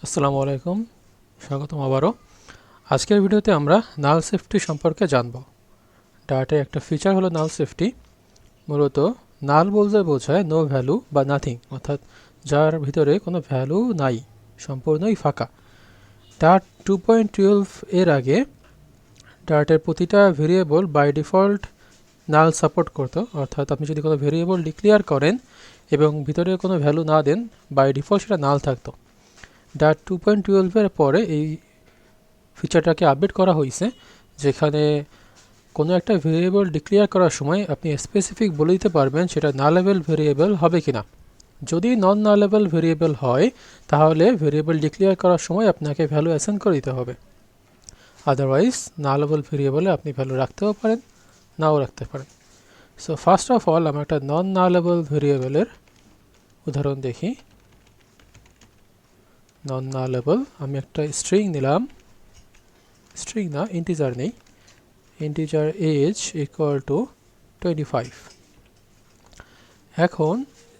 আসসালামু আলাইকুম, স্বাগতম আবারও। আজকের ভিডিওতে আমরা নাল সেফটি সম্পর্কে জানব। ডাটার একটা ফিচার হলো নাল সেফটি। মূলত নাল বলতে বোঝায় নো ভ্যালু বা নাথিং, অর্থাৎ যার ভিতরে কোনো ভ্যালু নাই, সম্পূর্ণই ফাঁকা। ডাট 2.12 এর আগে ডাটের প্রতিটা variable by default null support করতো, অর্থাৎ আপনি যদি কোনো ভেরিয়েবল ডিক্লেয়ার করেন এবং ভিতরে কোনো ভ্যালু না দেন, বাই ডিফল্ট সেটা নাল থাকতো। ডাট 2.12 এর পরে এই ফিচারটাকে আপডেট করা হয়েছে, যেখানে কোনো একটা ভেরিয়েবল ডিক্লেয়ার করার সময় আপনি স্পেসিফিক বলে দিতে পারবেন সেটা নালেবল ভেরিয়েবল হবে কিনা। যদি নন নালেবল ভেরিয়েবল হয়, তাহলে ভেরিয়েবল ডিক্লেয়ার করার সময় আপনাকে ভ্যালু অ্যাসাইন করে দিতে হবে। আদারওয়াইজ নালেবল ভেরিয়েবলে আপনি ভ্যালু রাখতেও পারেন, নাও রাখতে পারেন। সো ফার্স্ট অফ অল আমরা একটা নন নালেবল ভেরিয়েবলের উদাহরণ দেখি। নন নালেবল, আমি একটা স্ট্রিং নিলাম, স্ট্রিং না, ইন্টিজার নেই, ইন্টিজার এজ ইকুয়াল টু 25। এখন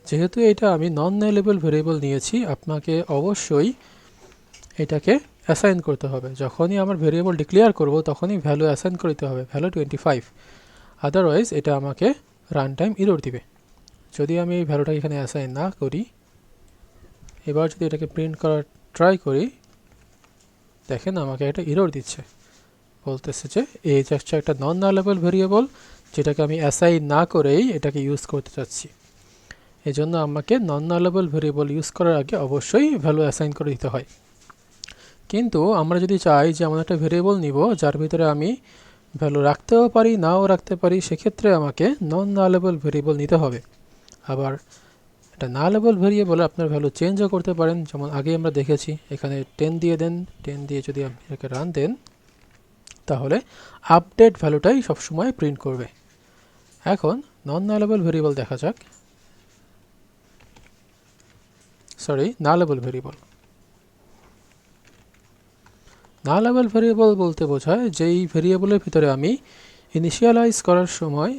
যেহেতু এটা আমি নন নালেবল ভেরিয়েবল নিয়েছি, আপনাকে অবশ্যই এটাকে অ্যাসাইন করতে হবে। যখনই আমার ভেরিয়েবল ডিক্লেয়ার করব তখনই ভ্যালু অ্যাসাইন করতে হবে, ভ্যালু 25। আদারওয়াইজ এটা আমাকে রান টাইম ইরর দিবে। যদি আমি এই ভ্যালুটা এখানে অ্যাসাইন না করি, এবার যদি এটাকে প্রিন্ট করার ট্রাই করি, দেখেন আমাকে এটা ইরর দিচ্ছে, বলতেছে যে এজ হচ্ছে একটা নন নালেবল ভেরিয়েবল, যেটাকে আমি অ্যাসাইন না করেই এটাকে ইউজ করতে চাচ্ছি। এই জন্য আমাকে নন নালেবল ভেরিয়েবল ইউজ করার আগে অবশ্যই ভ্যালু অ্যাসাইন করে দিতে হয়। কিন্তু আমরা যদি চাই যে এমন একটা ভেরিয়েবল নিব যার ভিতরে আমি ভ্যালু রাখতেও পারি, নাও রাখতে পারি, সেক্ষেত্রে আমাকে নন নালেবল ভেরিয়েবল নিতে হবে। আবার এটা নালেবল ভেরিয়েবলে আপনার ভ্যালু চেঞ্জও করতে পারেন, যেমন আগে আমরা দেখেছি। এখানে 10 দিয়ে দেন, 10 দিয়ে যদি আপনি এটাকে রান দেন, তাহলে আপডেট ভ্যালুটাই সবসময় প্রিন্ট করবে। এখন নন নালেবল ভেরিয়েবল দেখা যাক, নালেবল ভেরিয়েবল। নালেবল ভেরিয়েবল বলতে বোঝায় যেই ভেরিয়েবলের ভিতরে আমি ইনিশিয়ালাইজ করার সময়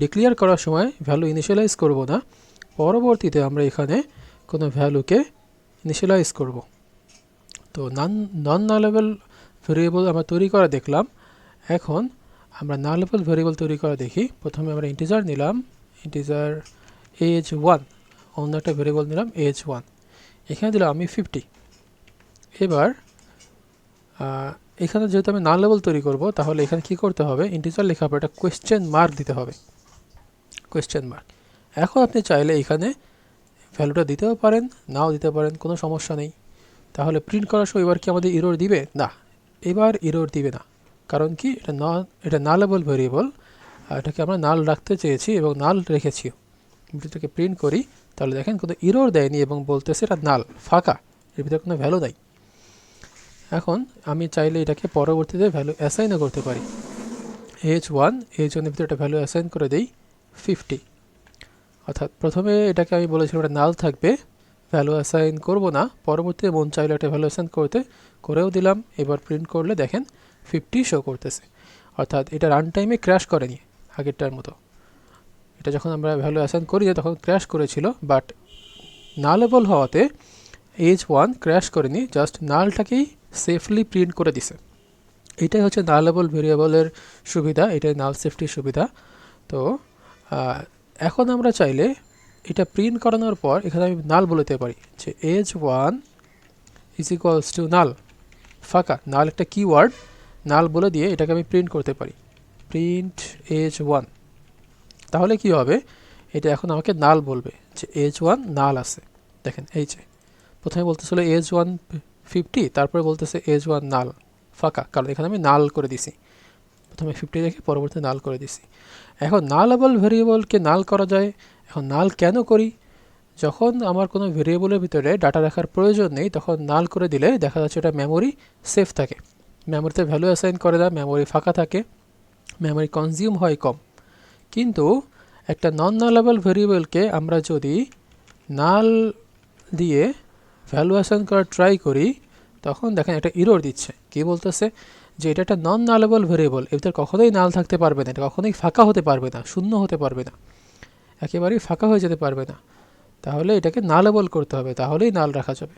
ডিক্লেয়ার করার সময় ভ্যালু ইনিশিয়ালাইজ করব না, পরবর্তীতে আমরা এখানে কোনো ভ্যালুকে ইনিশিয়ালাইজ করব। তো নন নালেবল ভেরিয়েবল আমরা তৈরি করা দেখলাম। এখন আমরা নালেবল ভেরিয়েবল তৈরি করা দেখি। প্রথমে আমরা ইন্টিজার নিলাম, ইন্টিজার এজ 1, অন্য একটা ভেরিয়েবল নিলাম এজ 1, এখানে দিলাম আমি 50। এবার এখানে যেহেতু আমি নালেবল তৈরি করব, তাহলে এখানে কি করতে হবে, ইন্টিজার লেখার পর একটা কোয়েশ্চেন মার্ক দিতে হবে, কোয়েশ্চেন মার্ক। এখন আপনি চাইলে এখানে ভ্যালুটা দিতেও পারেন, নাও দিতে পারেন, কোনো সমস্যা নেই। তাহলে প্রিন্ট করার সময় এবার কি আমাদের ইরর দিবে? না, এবার ইরর দিবে না। কারণ কি, এটা নালেবল ভেরিয়েবল, এটাকে আমরা নাল রাখতে চেয়েছি এবং নাল রেখেছি। এটাকে প্রিন্ট করি, তাহলে দেখেন কোনো ইরর দেয়নি এবং বলতেছে এটা নাল, ফাঁকা, এর ভিতরে কোনো ভ্যালু নাই। এখন আমি চাইলে এটাকে পরবর্তীতে ভ্যালু অ্যাসাইনও করতে পারি। এজ 1 এর ভিতরে একটা ভ্যালু অ্যাসাইন করে দেই 50। অর্থাৎ প্রথমে এটাকে আমি বলেছিলাম এটা নাল থাকবে, ভ্যালু অ্যাসাইন করব না, পরবর্তীতে মন চাইলে একটা ভ্যালু অ্যাসাইন করেও দিলাম। এবার প্রিন্ট করলে দেখেন 50 শো করতেছে, অর্থাৎ এটা রান টাইমে ক্র্যাশ করেনি আগেরটার মতো। এটা যখন আমরা ভ্যালু অ্যাসাইন করি তখন ক্র্যাশ করেছিল, বাট নালেবল হওয়াতে এজ 1 ক্র্যাশ করেনি, জাস্ট নালটাকেই সেফলি প্রিন্ট করে দিছে। এটাই হচ্ছে নালেবল ভেরিয়েবলের সুবিধা, এটাই নাল সেফটির সুবিধা। তো এখন আমরা চাইলে এটা প্রিন্ট করানোর পর এখানে আমি নাল বলতে পারি যে age 1 is equals to null, ফাঁকা। নাল একটা কিওয়ার্ড, নাল বলে দিয়ে এটাকে আমি প্রিন্ট করতে পারি, প্রিন্ট এজ 1। তাহলে কি হবে, এটা এখন আমাকে নাল বলবে যে এজ 1 নাল আছে। দেখেন এই যে প্রথমে বলতেছিল এজ 1 50, তারপরে বলতেছে এজ 1 নাল, ফাঁকা, কারণ এখানে আমি নাল করে দিছি। প্রথমে 50 রেখে পরবর্তীতে নাল করে দিছি। এখন নালেবল ভেরিয়েবলকে নাল করা যায়। এখন নাল কেন করি, যখন আমার কোনো ভেরিয়েবলের ভিতরে ডাটা রাখার প্রয়োজন নেই, তখন নাল করে দিলে দেখা যাচ্ছে এটা মেমোরি সেফ থাকে, মেমোরিতে ভ্যালু অ্যাসাইন করে না, মেমোরি ফাঁকা থাকে, মেমোরি কনজিউম হয় কম। কিন্তু একটা নন নালেবল ভেরিয়েবলকে আমরা যদি নাল দিয়ে ভ্যালু অ্যাসাইন করার ট্রাই করি, তখন দেখেন এটা ইরর দিচ্ছে। কি বলতেছে যে এটা একটা নন নালেবল ভেরিয়েবল, এর ভিতরে কখনোই নাল থাকতে পারবে না, এটা কখনোই ফাঁকা হতে পারবে না, শূন্য হতে পারবে না, একেবারেই ফাঁকা হয়ে যেতে পারবে না। তাহলে এটাকে নালেবল করতে হবে, তাহলেই নাল রাখা যাবে।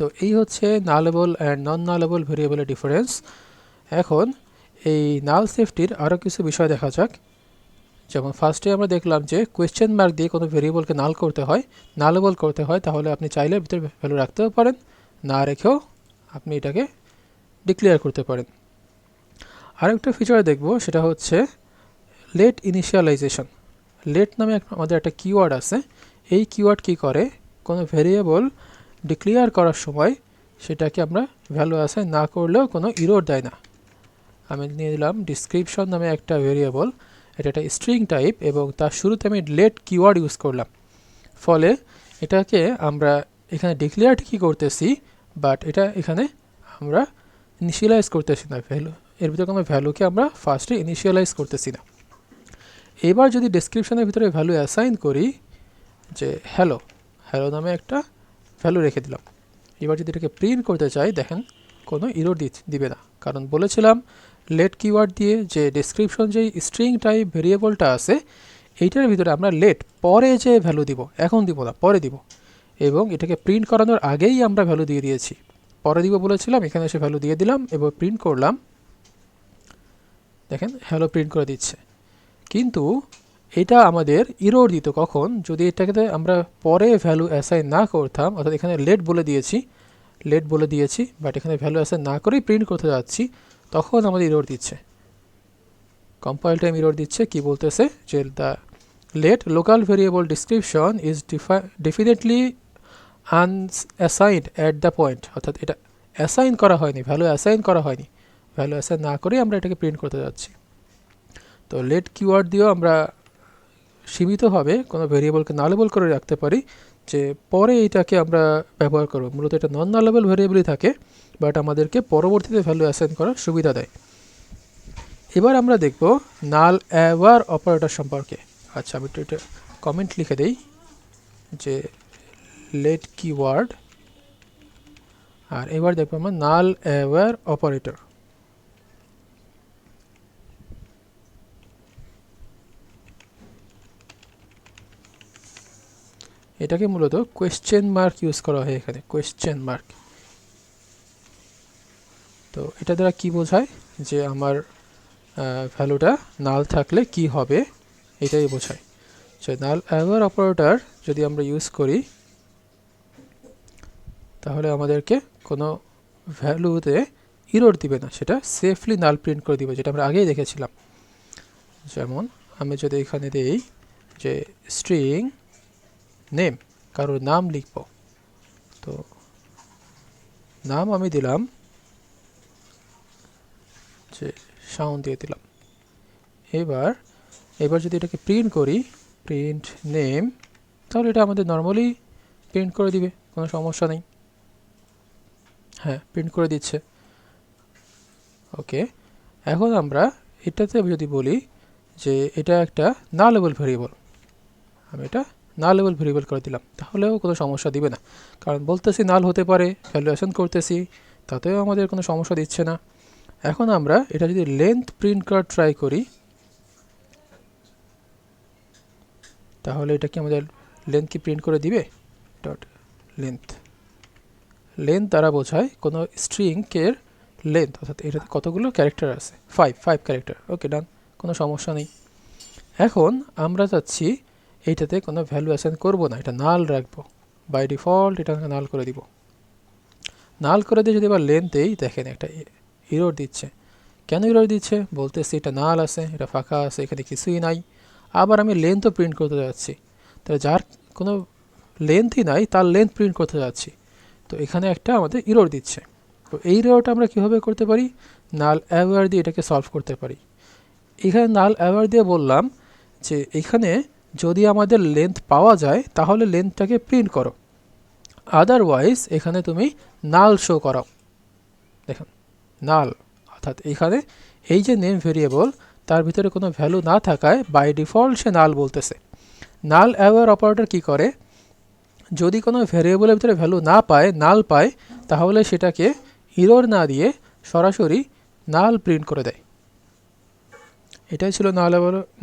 তো এই হচ্ছে নালেবল অ্যান্ড নন নালেবল ভেরিয়েবলের ডিফারেন্স। এখন এই নাল সেফটির আরও কিছু বিষয় দেখা যাক। যেমন ফার্স্টে আমরা দেখলাম যে কোয়েশ্চেন মার্ক দিয়ে কোনো ভেরিয়েবলকে নাল করতে হয়, নালেবল করতে হয়, তাহলে আপনি চাইলে ভিতরে ভ্যালু রাখতেও পারেন, না রেখেও আপনি এটাকে ডিক্লেয়ার করতে পারেন। আরেকটা ফিচার দেখব, সেটা হচ্ছে লেট ইনিশিয়ালাইজেশন। লেট নামে আমাদের একটা কিওয়ার্ড আছে। এই কিওয়ার্ড কি করে, কোনো ভেরিয়েবল ডিক্লেয়ার করার সময় সেটাকে আমরা ভ্যালু অ্যাসাইন না করলেও কোনো ইরর দেয় না। আমি নিয়ে দিলাম ডিসক্রিপশন নামে একটা ভেরিয়েবল, এটা একটা স্ট্রিং টাইপ এবং তার শুরুতে আমি লেট কিওয়ার্ড ইউজ করলাম, ফলে এটাকে আমরা এখানে ডিক্লেয়ার ঠিকই করতেছি, বাট এটা এখানে আমরা ইনিশিয়ালাইজ করতেছি না, ভ্যালু এর ভিতরে কোনো ভ্যালুকে আমরা ফার্স্টে ইনিশিয়ালাইজ করতেছি না। এবার যদি ডেসক্রিপশনের ভিতরে ভ্যালু অ্যাসাইন করি, যে হ্যালো, হ্যালো নামে একটা ভ্যালু রেখে দিলাম। এবার যদি এটাকে প্রিন্ট করতে চাই, দেখেন কোনো ইরর দিবে না, কারণ বলেছিলাম লেট কিওয়ার্ড দিয়ে যে ডেসক্রিপশন যেই স্ট্রিং টাইপ ভেরিয়েবলটা আছে এইটার ভিতরে আমরা লেট পরে যে ভ্যালু দিব, এখন দিব না, পরে দিব, এবং এটাকে প্রিন্ট করানোর আগেই আমরা ভ্যালু দিয়ে দিয়েছি। পরে দিব বলেছিলাম, এখানে এসে ভ্যালু দিয়ে দিলাম এবং প্রিন্ট করলাম, দেখেন হ্যালো প্রিন্ট করে দিচ্ছে। কিন্তু এটা আমাদের ইরর দিত কখন, যদি এটাকে আমরা পরে ভ্যালু অ্যাসাইন না করতাম, অর্থাৎ এখানে লেট বলে দিয়েছি বাট এখানে ভ্যালু অ্যাসাইন না করেই প্রিন্ট করতে যাচ্ছি, তখন আমাদের ইরর দিচ্ছে, কম্পাইল টাইম ইরর দিচ্ছে। কি বলতেছে যে the let local variable description is definitely unassigned at the point, অর্থাৎ এটা অ্যাসাইন করা হয়নি, ভ্যালু অ্যাসাইন করা হয়নি, ভ্যালু অ্যাসাইন না করেই আমরা এটাকে প্রিন্ট করতে যাচ্ছি। তো লেট কিওয়ার্ড দিয়েও আমরা সীমিতভাবে কোনো ভেরিয়েবলকে নালেবল করে রাখতে পারি, যে পরে এটাকে আমরা ব্যবহার করব। মূলত এটা নন নালেবল ভেরিয়েবলই থাকে, বাট আমাদেরকে পরবর্তীতে ভ্যালু অ্যাসাইন করার সুবিধা দেয়। এবার আমরা দেখব নাল অ্যাওয়ার অপারেটর সম্পর্কে। আচ্ছা, আমি এটা কমেন্ট লিখে দেই যে লেট কিওয়ার্ড, আর এবার দেখবো আমরা নাল অ্যাওয়ার অপারেটর। এটাকে মূলত কোয়েশ্চেন মার্ক ইউজ করা হয় এখানে, কোয়েশ্চেন মার্ক। তো এটা দ্বারা কি বোঝায়, যে আমার ভ্যালুটা নাল থাকলে কি হবে এটাই বোঝায়। যে নাল অ্যাওয়ার অপারেটর যদি আমরা ইউজ করি, তাহলে আমাদেরকে কোনো ভ্যালুতে ইরর দিবে না, সেটা সেফলি নাল প্রিন্ট করে দিবে, যেটা আমরা আগেই দেখেছিলাম। যেমন আমি যদি এখানে দেই যে স্ট্রিং নেম, কারোর নাম লিখব, তো নাম আমি দিলাম যে সাউন্ড দিয়ে দিলাম। এবার যদি এটাকে প্রিন্ট করি, প্রিন্ট নেম, তাহলে এটা আমাদের নর্মালি প্রিন্ট করে দিবে, কোনো সমস্যা নেই। হ্যাঁ, প্রিন্ট করে দিচ্ছে। ওকে, এখন আমরা এটাতে যদি বলি যে এটা একটা নালেবল ভেরিয়েবল, আমি এটা নালেবল ভেরিয়েবল করে দিলাম, তাহলেও কোনো সমস্যা দিবে না, কারণ বলতেছি নাল হতে পারে, ভ্যালুয়েশন করতেছি, তাতেও আমাদের কোনো সমস্যা দিচ্ছে না। এখন আমরা এটা যদি লেন্থ প্রিন্ট করার ট্রাই করি, তাহলে এটা কি আমাদের লেন্থ কি প্রিন্ট করে দিবে? ডট লেন্থ, লেন্থ দ্বারা বোঝায় কোনো স্ট্রিংয়ের লেন্থ, অর্থাৎ এটাতে কতগুলো ক্যারেক্টার আছে, 5 ক্যারেক্টার। ওকে, ডান, কোনো সমস্যা নেই। এখন আমরা চাচ্ছি এইটাতে কোনো ভ্যালু অ্যাসাইন করব না, এটা নাল রাখবো, বাই ডিফল্ট এটা নাল করে দিব। নাল করে দিয়ে যদি এবার লেন্থেই দেখেন একটা ইরর দিচ্ছে। কেন ইরর দিচ্ছে? বলতেছি এটা নাল আছে, এটা ফাঁকা আছে, এখানে কিছুই নাই। আবার আমি লেন্থও প্রিন্ট করতে যাচ্ছি, তাহলে যার কোনো লেন্থই নাই তার লেন্থ প্রিন্ট করতে যাচ্ছি, তো এখানে একটা আমাদের ইরর দিচ্ছে। তো এই ইররটা আমরা কীভাবে করতে পারি? নাল অ্যাওয়ার দিয়ে এটাকে সলভ করতে পারি। এখানে নাল অ্যাওয়ার দিয়ে বললাম যে এখানে যদি আমাদের লেন্থ পাওয়া যায় তাহলে লেন্থটাকে প্রিন্ট করো, আদারওয়াইজ এখানে তুমি নাল শো করাও। দেখুন নাল, অর্থাৎ এখানে এই যে নেম ভেরিয়েবল তার ভিতরে কোনো ভ্যালু না থাকায় বাই ডিফল্ট সে নাল বলতেছে। নাল অ্যাওয়ার অপারেটর কি করে, যদি কোনো ভেরিয়েবলের ভিতরে ভ্যালু না পায়, নাল পায়, তাহলে সেটাকে ইরর না দিয়ে সরাসরি নাল প্রিন্ট করে দেয়। এটাই ছিল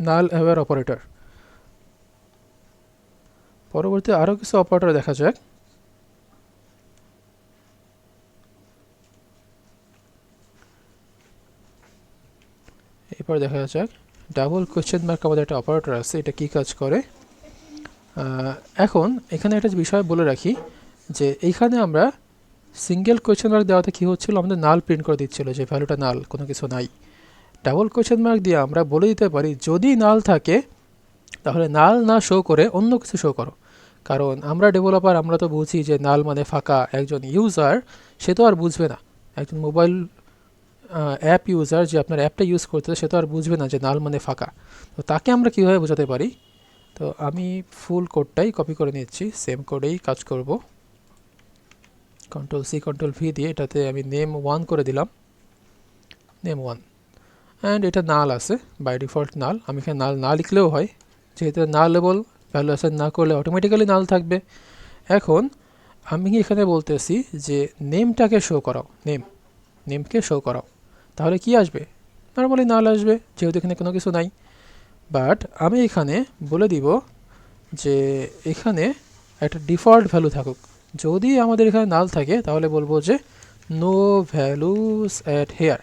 নাল অ্যাওয়ার অপারেটর। পরবর্তী আরও কিছু অপারেটর দেখা যাক। এরপর দেখা যাক ডাবল কোয়েশ্চেন মার্ক আমাদের একটা অপারেটর আছে, এটা কি কাজ করে। এখন এখানে একটা বিষয় বলে রাখি যে এইখানে আমরা সিঙ্গেল কোয়েশ্চেন মার্ক দেওয়াতে কী হচ্ছিল, আমাদের নাল প্রিন্ট করে দিচ্ছিল যে ভ্যালুটা নাল, কোনো কিছু নাই। ডাবল কোয়েশ্চেন মার্ক দিয়ে আমরা বলে দিতে পারি যদি নাল থাকে তাহলে নাল না শো করে অন্য কিছু শো করো। কারণ আমরা ডেভেলপার, আমরা তো বুঝি যে নাল মানে ফাঁকা। একজন ইউজার সে তো আর বুঝবে না, একজন মোবাইল অ্যাপ ইউজার যে আপনার অ্যাপটা ইউজ করতেছে সে তো আর বুঝবে না যে নাল মানে ফাঁকা। তো তাকে আমরা কীভাবে বোঝাতে পারি, তো আমি ফুল কোডটাই কপি করে নিচ্ছি, সেম কোডেই কাজ করব। Ctrl+C Ctrl+V দিয়ে এটাতে আমি নেম 1 করে দিলাম, নেম 1, অ্যান্ড এটা নাল আছে বাই ডিফল্ট নাল। আমি এখানে নাল না লিখলেও হয়, যেহেতু নালেবল ভ্যালু অ্যাসাইন না করলে অটোমেটিক্যালি নাল থাকবে। এখন আমি এখানে বলতেছি যে নেমটাকে শো করাও, নেমকে শো করাও, তাহলে কি আসবে, নর্মালি নাল আসবে যেহেতু এখানে কোনো কিছু নাই। বাট আমি এখানে বলে দিব যে এখানে একটা ডিফল্ট ভ্যালু থাকুক। যদি আমাদের এখানে নাল থাকে তাহলে বলবো যে নো ভ্যালুস অ্যাট হেয়ার,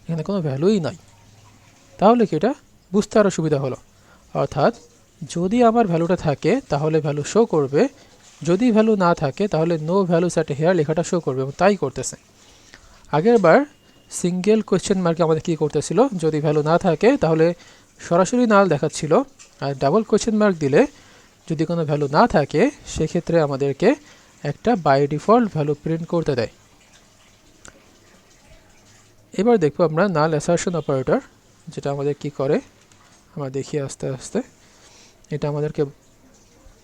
এখানে কোনো ভ্যালুই নাই। তাহলে কি এটা বুঝতে আরও সুবিধা হলো। অর্থাৎ যদি আমার ভ্যালুটা থাকে তাহলে ভ্যালু শো করবে, যদি ভ্যালু না থাকে তাহলে নো ভ্যালুস অ্যাট হেয়ার লেখাটা শো করবে, এবং তাই করতেছে। আগের বার সিঙ্গেল কোয়েশ্চেন মার্কে আমাদের কী করতেছিল, যদি ভ্যালু না থাকে তাহলে সরাসরি নাল দেখাচ্ছিল, আর ডাবল কোয়েশ্চেন মার্ক দিলে যদি কোনো ভ্যালু না থাকে সেক্ষেত্রে আমাদেরকে একটা বাই ডিফল্ট ভ্যালু প্রিন্ট করতে দেয়। এবার দেখব আমরা নাল অ্যাসারশন অপারেটর, যেটা আমাদের কি করে আমরা দেখি আস্তে আস্তে। এটা আমাদেরকে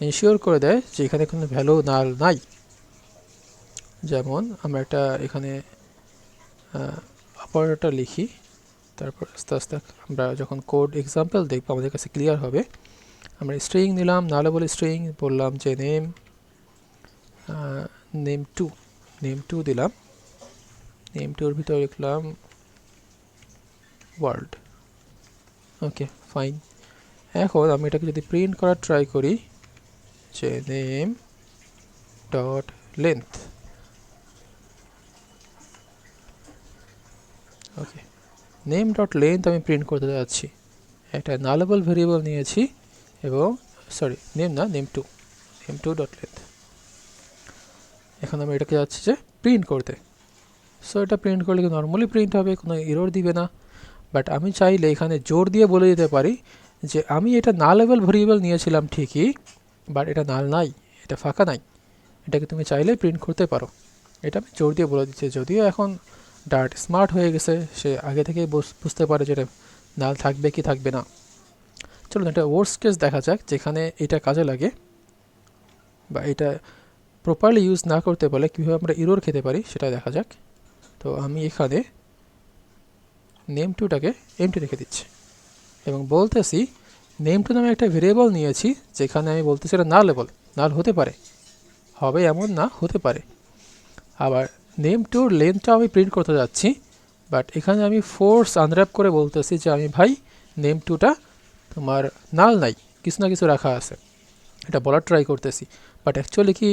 ইনশিওর করে দেয় যে এখানে কোনো ভ্যালু নাল নাই। যেমন আমরা একটা এখানে অপারেটর লিখি, তারপর আস্তে আস্তে আমরা যখন কোড এক্সাম্পল দেখব আমাদের কাছে ক্লিয়ার হবে। আমরা স্ট্রিং নিলাম, নালেবল স্ট্রিং, বললাম যে নেম 2 দিলাম, নেম 2 এর ভিতরে লিখলাম ওয়ার্ল্ড। Okay fine. এখন আমি এটাকে যদি প্রিন্ট করার ট্রাই করি যে নেম ডট লেন্থ, ওকে নেম ডট লেন্থ আমি প্রিন্ট করতে যাচ্ছি। একটা নালেবল ভেরিয়েবল নিয়েছি এবং নেম 2 ডট লেন্থ। এখন আমি এটাকে যাচ্ছি যে প্রিন্ট করতে। সো এটা প্রিন্ট করলে নর্মালি প্রিন্ট হবে, কোনো এরর দিবে না। বাট আমি চাইলে এখানে জোর দিয়ে বলে দিতে পারি যে আমি এটা নালেবল ভেরিয়েবল নিয়েছিলাম ঠিকই, বাট এটা নাল নাই, এটা ফাঁকা নাই, এটাকে তুমি চাইলে প্রিন্ট করতে পারো। এটা আমি জোর দিয়ে বলে দিচ্ছি। যদিও এখন ডার্ট স্মার্ট হয়ে গেছে, সে আগে থেকেই বুঝতে পারে যে এটা নাল থাকবে কি থাকবে না। চলুন একটা ওয়ার্স্ট কেস দেখা যাক যেখানে এটা কাজে লাগে, বা এটা প্রপারলি ইউজ না করতে পারলে কীভাবে আমরা এরর খেতে পারি সেটা দেখা যাক। তো আমি এখানে নেম 2টাকে এমটি রেখে দিচ্ছি এবং বলতেছি নেম 2 নামে একটা ভেরিয়েবল নিয়েছি, যেখানে আমি বলতেছি এটা নালেবল, নাল হতে পারে, হবে এমন না, হতে পারে। আবার নেম 2 লেন্থটা আমি প্রিন্ট করতে যাচ্ছি, বাট এখানে আমি ফোর্স আনর্যাপ করে বলতেছি যে আমি ভাই নেম 2টা তোমার নাল নাই, কিছু না কিছু রাখা আছে, এটা বলার ট্রাই করতেছি। বাট অ্যাকচুয়ালি কি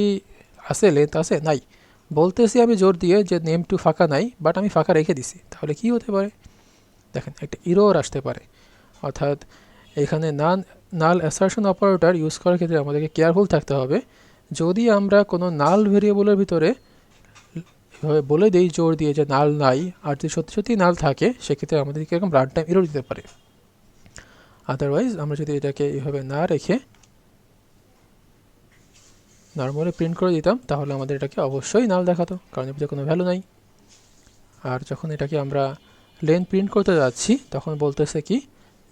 আছে, লেন্থ আছে, নাই। বলতেছি আমি জোর দিয়ে যে নেম 2 ফাঁকা নাই, বাট আমি ফাঁকা রেখে দিছি, তাহলে কি হতে পারে, দেখেন একটা এরর আসতে পারে। অর্থাৎ এখানে নাল অ্যাসারশন অপারেটর ইউজ করার ক্ষেত্রে আমাদেরকে কেয়ারফুল থাকতে হবে। যদি আমরা কোনো নাল ভেরিয়েবলের ভিতরে এভাবে বলে দিই জোর দিয়ে যে নাল নাই, আর যদি সত্যি সত্যি নাল থাকে সেক্ষেত্রে আমাদেরকে এরকম রান টাইম এরর দিতে পারে। আদারওয়াইজ আমরা যদি এটাকে এভাবে না রেখে নর্মালি প্রিন্ট করে দিতাম তাহলে আমাদের এটাকে অবশ্যই নাল দেখাতো, কারণ এর ভিতরে কোনো ভ্যালু নাই। আর যখন এটাকে আমরা লেন্থ প্রিন্ট করতে যাচ্ছি তখন বলতেছে কি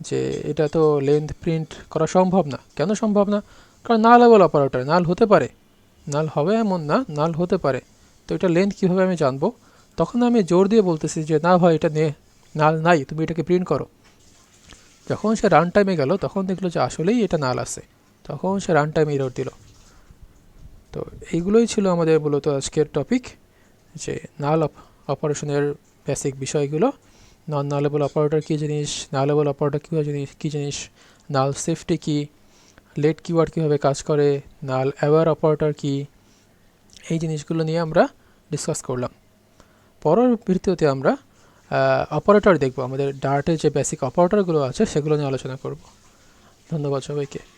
যে এটা তো লেন্থ প্রিন্ট করা সম্ভব না। কেন সম্ভব না? কারণ নালেবল অপারেটর, নাল হতে পারে, নাল হবে এমন না, নাল হতে পারে। তো এটা লেন্থ কীভাবে আমি জানবো? তখন আমি জোর দিয়ে বলতেছি যে না ভাই এটা নাল নাই, তুমি এটাকে প্রিন্ট করো। যখন সে রান টাইমে গেল তখন দেখলো যে আসলেই এটা নাল আছে, তখন সে রান টাইমে এরর দিল। তো এইগুলোই ছিল আমাদের মূলত আজকের টপিক, যে নাল অপারেশনের বেসিক বিষয়গুলো। নন নালেবল অপারেটর কী জিনিস, নালেবল অপারেটর কী জিনিস, নাল সেফটি কী, লেট কিওয়ার্ড কীভাবে কাজ করে, নাল অ্যাওয়ার অপারেটর কী, এই জিনিসগুলো নিয়ে আমরা ডিসকাস করলাম। পরের ভিডিওতে আমরা অপারেটর দেখব, আমাদের ডার্টে যে বেসিক অপারেটরগুলো আছে সেগুলো নিয়ে আলোচনা করব। ধন্যবাদ সবাইকে।